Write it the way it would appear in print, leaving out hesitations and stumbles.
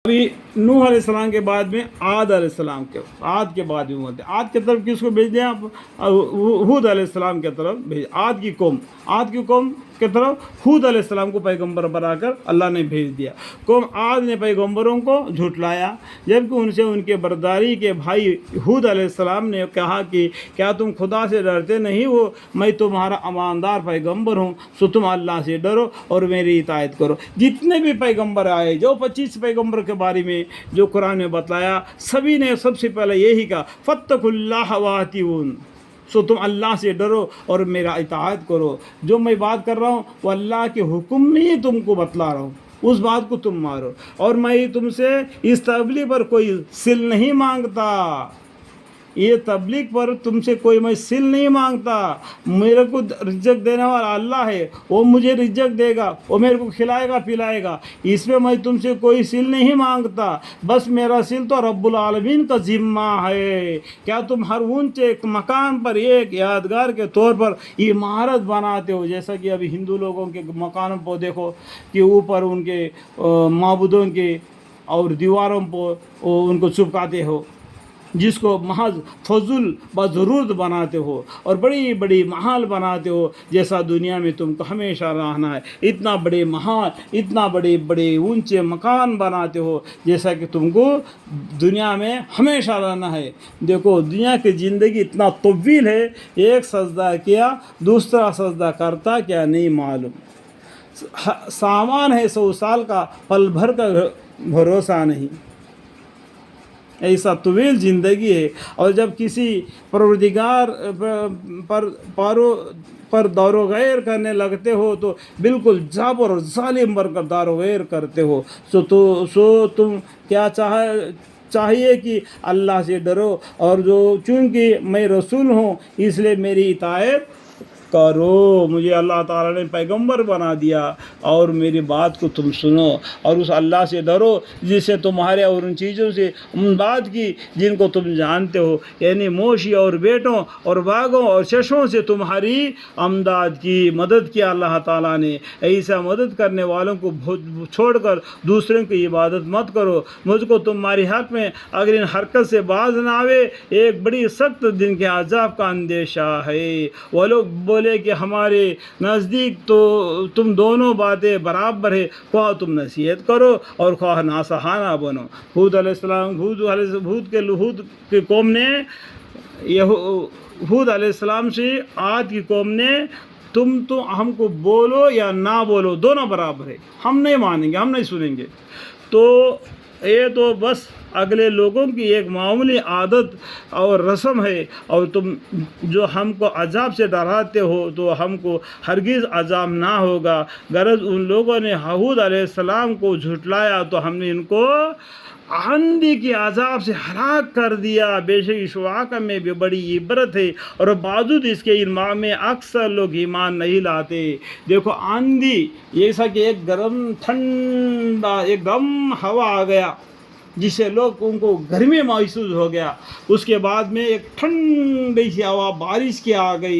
ابھی نوح علیہ السلام کے بعد میں عاد علیہ السلام کے بعد میں ہوتے ہیں. عاد کی طرف کس کو بھیج دیا آپ؟ ہود علیہ السلام کی طرف بھیج. عاد کی قوم کی طرف ہود علیہ السلام کو پیغمبر بنا کر اللہ نے بھیج دیا. قوم عاد نے پیغمبروں کو جھٹلایا، جبکہ ان سے ان کے برداری کے بھائی ہود علیہ السلام نے کہا کہ کیا تم خدا سے ڈرتے نہیں ہو؟ میں تمہارا اماندار پیغمبر ہوں، سو تم اللہ سے ڈرو اور میری اطاعت کرو. جتنے بھی پیغمبر آئے، جو 25 پیغمبر کے بارے میں جو قرآن نے بتایا، سبھی نے سب سے پہلے یہی کہا فاتقوا اللہ واتقون، سو تم اللہ سے ڈرو اور میرا اطاعت کرو. جو میں بات کر رہا ہوں وہ اللہ کے حکم میں ہی تم کو بتلا رہا ہوں، اس بات کو تم مارو. اور میں تم سے اس تبلیغ پر کوئی سل نہیں مانگتا، یہ تبلیغ پر تم سے کوئی میں سل نہیں مانگتا. میرے کو رزق دینے والا اللہ ہے، وہ مجھے رزق دے گا، وہ میرے کو کھلائے گا پلائے گا. اس میں میں تم سے کوئی سل نہیں مانگتا، بس میرا سل تو رب العالمین کا ذمہ ہے. کیا تم ہر اونچے مکان پر ایک یادگار کے طور پر عمارت بناتے ہو؟ جیسا کہ ابھی ہندو لوگوں کے مکانوں پر دیکھو کہ اوپر ان کے معبودوں کے اور دیواروں پر ان کو چپکاتے ہو، جس کو محض فضل بضرورت بناتے ہو اور بڑی بڑی محال بناتے ہو. جیسا دنیا میں تم کو ہمیشہ رہنا ہے، اتنا بڑے محال، اتنا بڑے بڑے اونچے مکان بناتے ہو جیسا کہ تم کو دنیا میں ہمیشہ رہنا ہے. دیکھو دنیا کی زندگی اتنا طویل ہے، ایک سجدہ کیا دوسرا سجدہ کرتا کیا نہیں معلوم. سامان ہے 100 سال کا، پل بھر کا بھروسہ نہیں. ایسا طویل زندگی ہے. اور جب کسی پروردگار پر دور و غیر کرنے لگتے ہو تو بالکل جابر اور ظالم بن کر دار و غیر کرتے ہو. سو تم کیا چاہیے کہ اللہ سے ڈرو، اور جو چونکہ میں رسول ہوں اس لیے میری اطاعت کرو. مجھے اللہ تعالیٰ نے پیغمبر بنا دیا اور میری بات کو تم سنو اور اس اللہ سے ڈرو جس سے تمہارے اور ان چیزوں سے امداد کی جن کو تم جانتے ہو، یعنی موشی اور بیٹوں اور باغوں اور چشموں سے تمہاری امداد کی، مدد کیا اللہ تعالیٰ نے. ایسا مدد کرنے والوں کو چھوڑ کر دوسروں کی عبادت مت کرو. مجھ کو تمہاری حق میں اگر ان حرکت سے باز نہ آوے ایک بڑی سخت دن کے عذاب کا اندیشہ ہے. وہ لوگ بولے کہ ہمارے نزدیک تو تم دونوں باتیں برابر ہے، خواہ تم نصیحت کرو اور خواہ ناصحانہ بنو. ہود کی قوم نے ہود علیہ السلام سے عاد کی قوم نے تم تو ہم کو بولو یا نہ بولو دونوں برابر ہے، ہم نہیں مانیں گے، ہم نہیں سنیں گے. تو یہ تو بس اگلے لوگوں کی ایک معمولی عادت اور رسم ہے، اور تم جو ہم کو عذاب سے ڈراتے ہو تو ہم کو ہرگز عذاب نہ ہوگا. غرض ان لوگوں نے ہود علیہ السلام کو جھٹلایا تو ہم نے ان کو آندھی کے عذاب سے ہلاک کر دیا. بے شک اس واقعہ میں بھی بڑی عبرت ہے، اور باوجود اس کے علم میں اکثر لوگ ایمان نہیں لاتے. دیکھو آندھی ایسا کہ ایک گرم ٹھنڈا ایک دم ہوا آ گیا جس سے لوگ ان کو گرمی محسوس ہو گیا. اس کے بعد میں ایک ٹھنڈی سی ہوا بارش کی آ گئی.